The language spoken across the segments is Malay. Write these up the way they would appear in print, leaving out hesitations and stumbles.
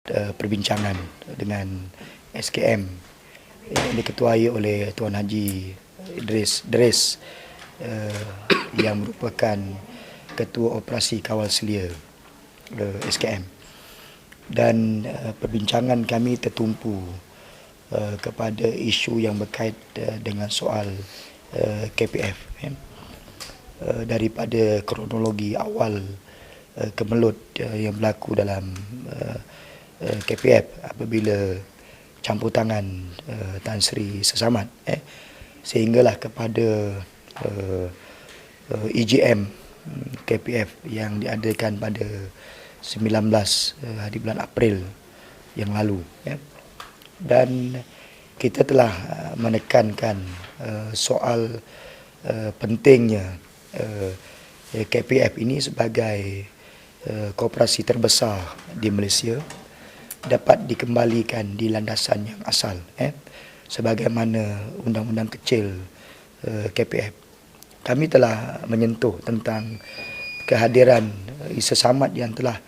perbincangan dengan SKM yang diketuai oleh Tuan Haji Idris yang merupakan Ketua Operasi Kawal Selia SKM. Dan perbincangan kami tertumpu kepada isu yang berkait dengan soal KPF. Daripada kronologi awal kemelut yang berlaku dalam KPF apabila campur tangan Tan Sri Sesamad sehinggalah kepada EGM KPF yang diadakan pada 19 hari bulan April yang lalu, dan kita telah menekankan soal pentingnya KPF ini sebagai koperasi terbesar di Malaysia dapat dikembalikan di landasan yang asal, sebagaimana undang-undang kecil KPF. Kami telah menyentuh tentang kehadiran Sesamad yang telah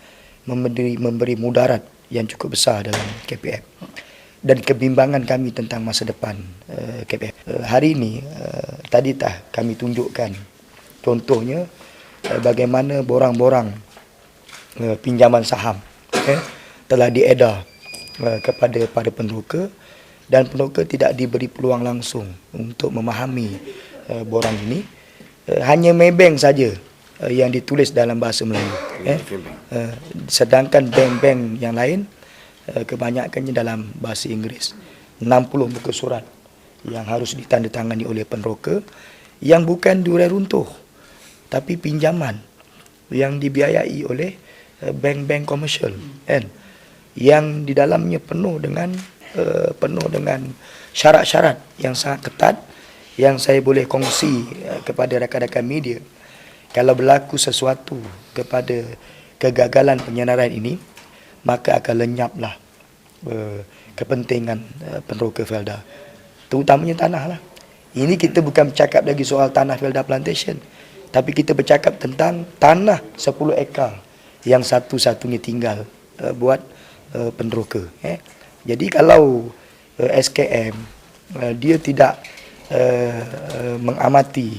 memberi mudarat yang cukup besar dalam KPF dan kebimbangan kami tentang masa depan KPF. Hari ini tadi kami tunjukkan contohnya bagaimana borang-borang pinjaman saham telah diedar kepada para peneroka, dan peneroka tidak diberi peluang langsung untuk memahami borang ini. Hanya Maybank saja yang ditulis dalam bahasa Melayu, sedangkan bank-bank yang lain kebanyakannya dalam bahasa Inggeris. 60 muka surat yang harus ditandatangani oleh peneroka yang bukan durai runtuh tapi pinjaman yang dibiayai oleh bank-bank komersial, yang di dalamnya penuh dengan syarat-syarat yang sangat ketat yang saya boleh kongsi kepada rakan-rakan media. Kalau berlaku sesuatu kepada kegagalan penyenaran ini, maka akan lenyaplah kepentingan peneroka Felda, terutamanya tanah lah. Ini kita bukan bercakap lagi soal tanah Felda Plantation, tapi kita bercakap tentang tanah 10 ekar yang satu-satunya tinggal buat peneroka. Jadi kalau SKM dia tidak mengamati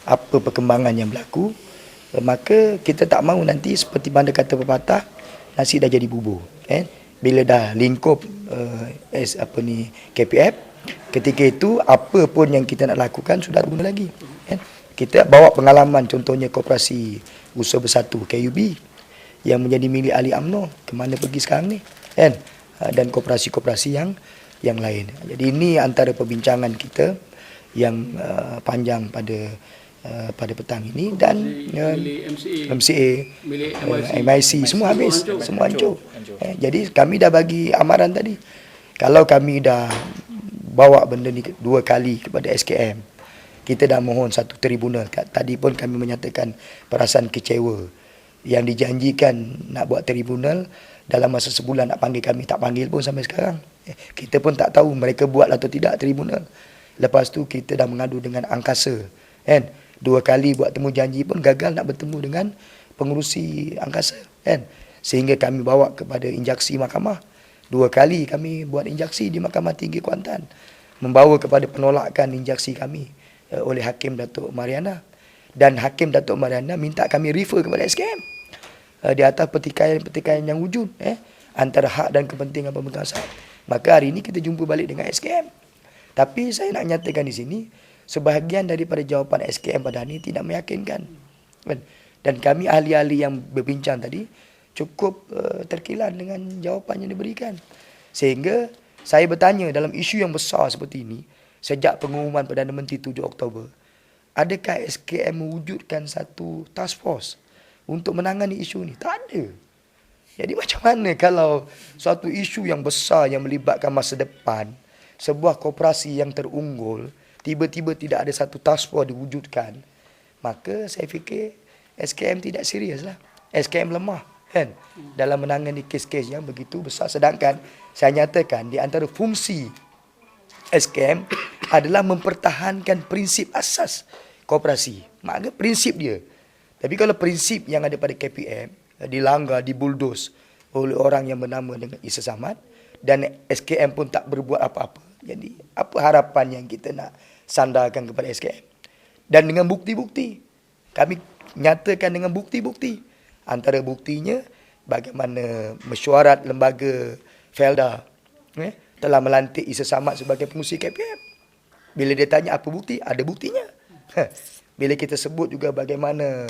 apa perkembangan yang berlaku, maka kita tak mahu nanti seperti mana kata pepatah, nasi dah jadi bubur. Bila dah lingkup KPF, ketika itu apa pun yang kita nak lakukan sudah tak guna lagi. Kita bawa pengalaman contohnya Koperasi Usaha Bersatu KUB yang menjadi milik ahli UMNO, ke mana pergi sekarang ni, dan koperasi-koperasi yang lain. Jadi ini antara perbincangan kita yang panjang pada petang ini, dan MCA, MIC semua habis, semua hancur. Jadi kami dah bagi amaran tadi. Kalau kami dah bawa benda ni 2 kali kepada SKM, kita dah mohon satu tribunal. Tadi pun kami menyatakan perasaan kecewa yang dijanjikan nak buat tribunal dalam masa sebulan, nak panggil kami, tak panggil pun sampai sekarang. Kita pun tak tahu mereka buat atau tidak tribunal. Lepas tu kita dah mengadu dengan angkasa, 2 kali buat temu janji pun gagal nak bertemu dengan pengurusi angkasa, sehingga kami bawa kepada injaksi mahkamah. 2 kali kami buat injaksi di Mahkamah Tinggi Kuantan, membawa kepada penolakan injaksi kami oleh Hakim Datuk Mariana, dan Hakim Datuk Mariana minta kami refer kepada SKM di atas pertikaian yang wujud antara hak dan kepentingan pemegang saham. Maka hari ini kita jumpa balik dengan SKM. Tapi saya nak nyatakan di sini, sebahagian daripada jawapan SKM pada hari ini tidak meyakinkan. Dan kami ahli-ahli yang berbincang tadi cukup terkilan dengan jawapan yang diberikan. Sehingga saya bertanya, dalam isu yang besar seperti ini, sejak pengumuman Perdana Menteri 7 Oktober, adakah SKM mewujudkan satu task force untuk menangani isu ini? Tak ada. Jadi macam mana kalau suatu isu yang besar yang melibatkan masa depan sebuah koperasi yang terunggul, tiba-tiba tidak ada satu task force diwujudkan? Maka saya fikir SKM tidak serius lah. SKM lemah dalam menangani kes-kes yang begitu besar. Sedangkan saya nyatakan di antara fungsi SKM adalah mempertahankan prinsip asas koperasi. Maka prinsip dia. Tapi kalau prinsip yang ada pada KPM dilanggar, dibuldos, oleh orang yang bernama dengan Isa Samad, dan SKM pun tak berbuat apa-apa. Jadi apa harapan yang kita nak sandarkan kepada SKM? Dan dengan bukti-bukti, kami nyatakan dengan bukti-bukti. Antara buktinya bagaimana mesyuarat lembaga Felda telah melantik Isa Samad sebagai pengurusi KPM. Bila dia tanya apa bukti, ada buktinya. Bila kita sebut juga bagaimana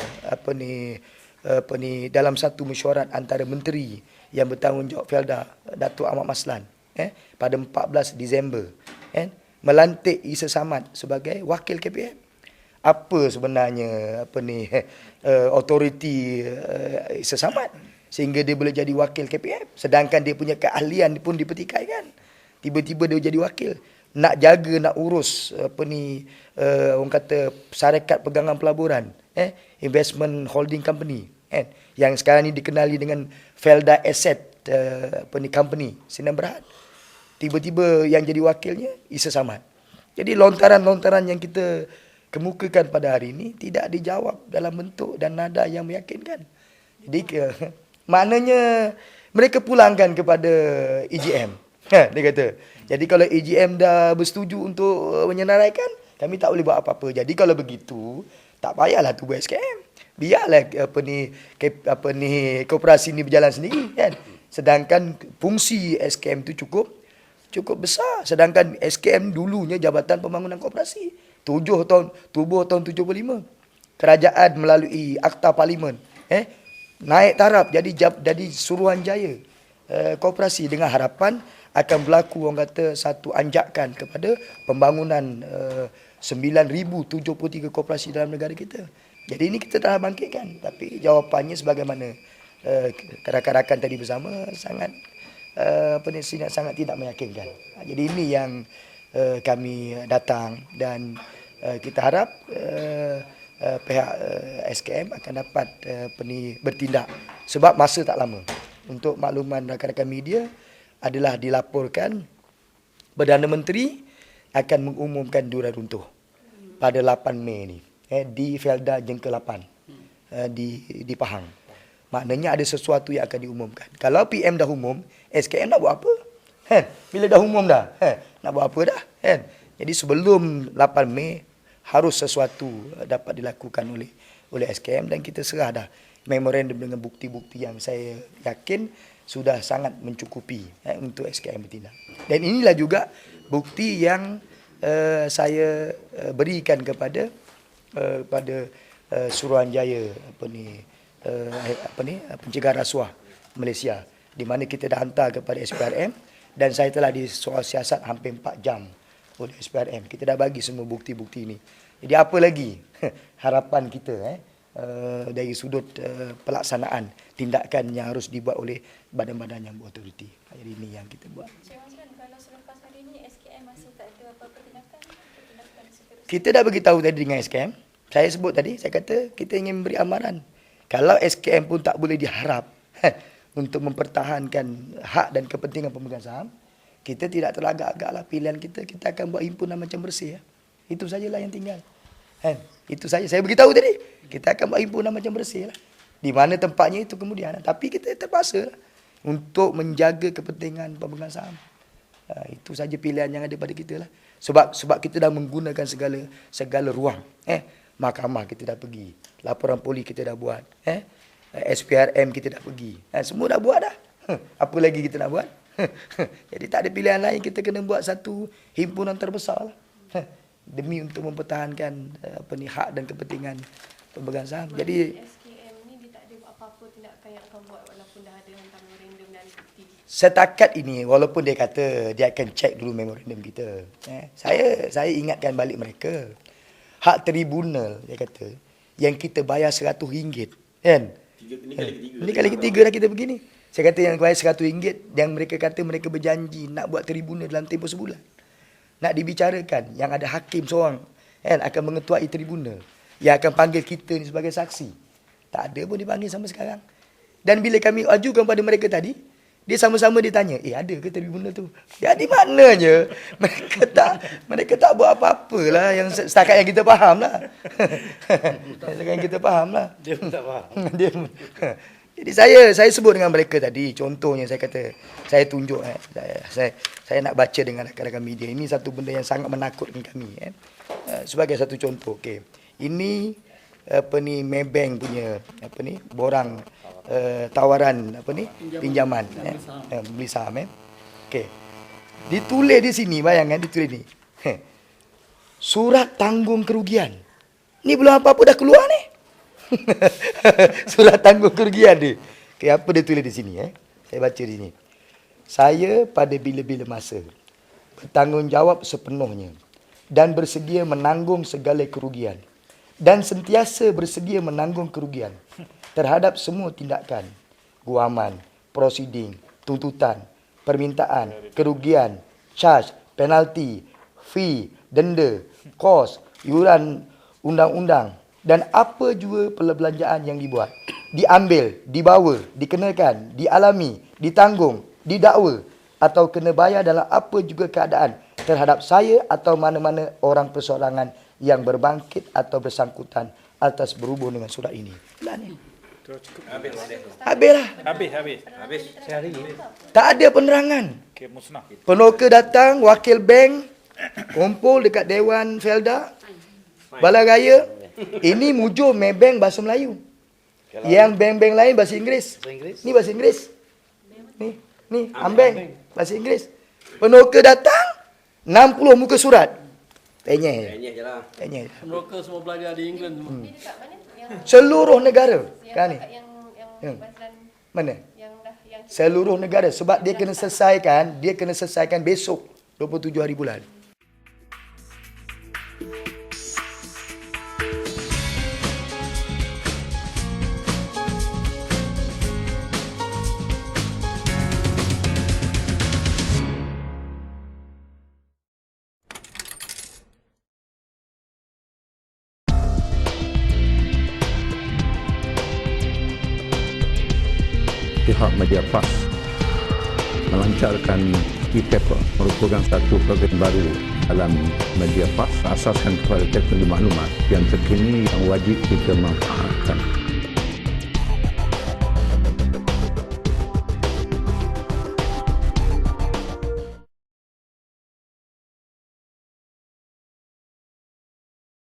dalam satu mesyuarat antara menteri yang bertanggungjawab Felda, Datuk Ahmad Maslan, pada 14 Disember, melantik Isa Samad sebagai wakil KPM. Apa sebenarnya autoriti Isa Samad sehingga dia boleh jadi wakil KPM, sedangkan dia punya keahlian pun dipertikaikan. Tiba-tiba dia jadi wakil, nak jaga, nak urus orang kata syarikat pegangan pelaburan, investment holding company, yang sekarang ni dikenali dengan Felda Asset company Sinan Berhad. Tiba-tiba yang jadi wakilnya Isa Samad. Jadi lontaran-lontaran yang kita kemukakan pada hari ini tidak dijawab dalam bentuk dan nada yang meyakinkan. Jadi maknanya mereka pulangkan kepada EGM. Dia kata, jadi kalau EGM dah bersetuju untuk menyenaraikan, kami tak boleh buat apa-apa. Jadi kalau begitu, tak payahlah tubuh SKM. Biarlah koperasi ni berjalan sendiri, kan. Sedangkan fungsi SKM tu cukup besar. Sedangkan SKM dulunya Jabatan Pembangunan Koperasi. Tubuh tahun 75. Kerajaan melalui Akta Parlimen, naik taraf jadi Suruhanjaya Koperasi, dengan harapan akan berlaku orang kata satu anjakan kepada pembangunan 9,073 koperasi dalam negara kita. Jadi ini kita telah bangkitkan, tapi jawapannya sebagaimana rakan-rakan tadi bersama sangat sangat tidak meyakinkan. Jadi ini yang kami datang, dan kita harap pihak SKM akan dapat bertindak, sebab masa tak lama. Untuk makluman rakan-rakan media, adalah dilaporkan Perdana Menteri akan mengumumkan durai runtuh pada 8 Mei ni, di Felda Jengkel 8 di Pahang. Maknanya ada sesuatu yang akan diumumkan. Kalau PM dah umum, SKM nak buat apa? Bila dah umum dah, nak buat apa dah? Jadi sebelum 8 Mei harus sesuatu dapat dilakukan oleh SKM, dan kita serah dah memorandum dengan bukti-bukti yang saya yakin sudah sangat mencukupi untuk SKM bertindak. Dan inilah juga bukti yang saya berikan kepada Suruhanjaya Pencegahan Rasuah Malaysia, di mana kita dah hantar kepada SPRM, dan saya telah disoal siasat hampir 4 jam oleh SPRM. Kita dah bagi semua bukti-bukti ini. Jadi apa lagi harapan kita dari sudut pelaksanaan tindakan yang harus dibuat oleh badan-badan yang berautoriti. Jadi ini yang kita buat. Kalau selepas hari ini SKM masih tak ada apa-apa tindakan seterusnya? Kita dah beritahu tadi dengan SKM. Saya sebut tadi, saya kata kita ingin memberi amaran. Kalau SKM pun tak boleh diharap untuk mempertahankan hak dan kepentingan pemegang saham, kita tidak terlagak-agaklah pilihan kita. Kita akan buat himpunan macam bersih. Itu sajalah yang tinggal. Itu saja. Saya beritahu tadi. Kita akan buat himpunan macam bersih lah. Di mana tempatnya itu kemudian. Tapi kita terpaksa lah untuk menjaga kepentingan pemegang saham. Itu saja pilihan yang ada pada kita lah. Sebab kita dah menggunakan segala ruang. Mahkamah kita dah pergi. Laporan polis kita dah buat. SPRM kita dah pergi. Semua dah buat dah. Apa lagi kita nak buat? Jadi tak ada pilihan lain. Kita kena buat satu himpunan terbesar lah. Demi untuk mempertahankan hak dan kepentingan pemegang saham. Jadi SKM ni dia tak ada apa-apa tindakan yang akan buat walaupun dah ada hantar memorandum dan bukti. Setakat ini, walaupun dia kata dia akan cek dulu memorandum kita, saya ingatkan balik mereka, hak tribunal dia kata yang kita bayar RM100, kan? Ini kali ketiga dah kita begini. Saya kata yang bayar RM100 yang mereka kata mereka berjanji nak buat tribunal dalam tempoh sebulan. Nak dibicarakan yang ada hakim seorang akan mengetuai tribunal yang akan panggil kita ni sebagai saksi. Tak ada pun dipanggil sampai sekarang. Dan bila kami ajukan pada mereka tadi, dia sama-sama ditanya, ada ke tribunal tu? Ya di mananya? Mereka tak buat apa-apa lah yang setakat yang kita faham lah. Setakat yang kita faham lah. Dia pun tak faham. Jadi saya sebut dengan mereka tadi, contohnya saya kata, saya tunjuk, saya nak baca dengan rakan-rakan media. Ini satu benda yang sangat menakutkan kami. Sebagai satu contoh, okey. Ini Maybank punya borang tawaran pinjaman, beli saham. Okey. Ditulis di sini, bayangkan ditulis ni. Surat tanggung kerugian. Ni belum apa-apa dah keluar ni. Surat tanggung kerugian dia. Okay, apa dia tulis di sini? Saya baca di sini. Saya pada bila-bila masa bertanggungjawab sepenuhnya dan bersedia menanggung segala kerugian dan sentiasa bersedia menanggung kerugian terhadap semua tindakan, guaman, prosiding, tuntutan, permintaan, kerugian, charge, penalti, fee, denda, kos, iuran undang-undang dan apa jua perbelanjaan yang dibuat, diambil, dibawa, dikenakan, dialami, ditanggung, didakwa atau kena bayar dalam apa juga keadaan terhadap saya atau mana-mana orang persoalangan yang berbangkit atau bersangkutan atas berhubung dengan surat ini. Habislah. Habis. Sehari. Tak ada penerangan. Okey, musnah. Penoka datang, wakil bank kumpul dekat Dewan Felda Balai Raya. Ini mujur Maybank bahasa Melayu. Yang bank-bank lain bahasa Inggeris. Ni bahasa Inggeris. Ni Ambank bahasa Inggeris. Penoka datang 60 muka surat. Penyeh je lah. Mereka semua belajar di England semua. Ini dekat mana? Yang Seluruh negara. Kan ni? yang Baslan Mana? yang dah yang Seluruh negara. Sebab dia kena selesaikan besok 27 hari bulan. Pihak Mediapas melancarkan e-paper merupakan satu program baru dalam Mediapas asaskan kepada teknologi maklumat yang terkini yang wajib kita manfaatkan.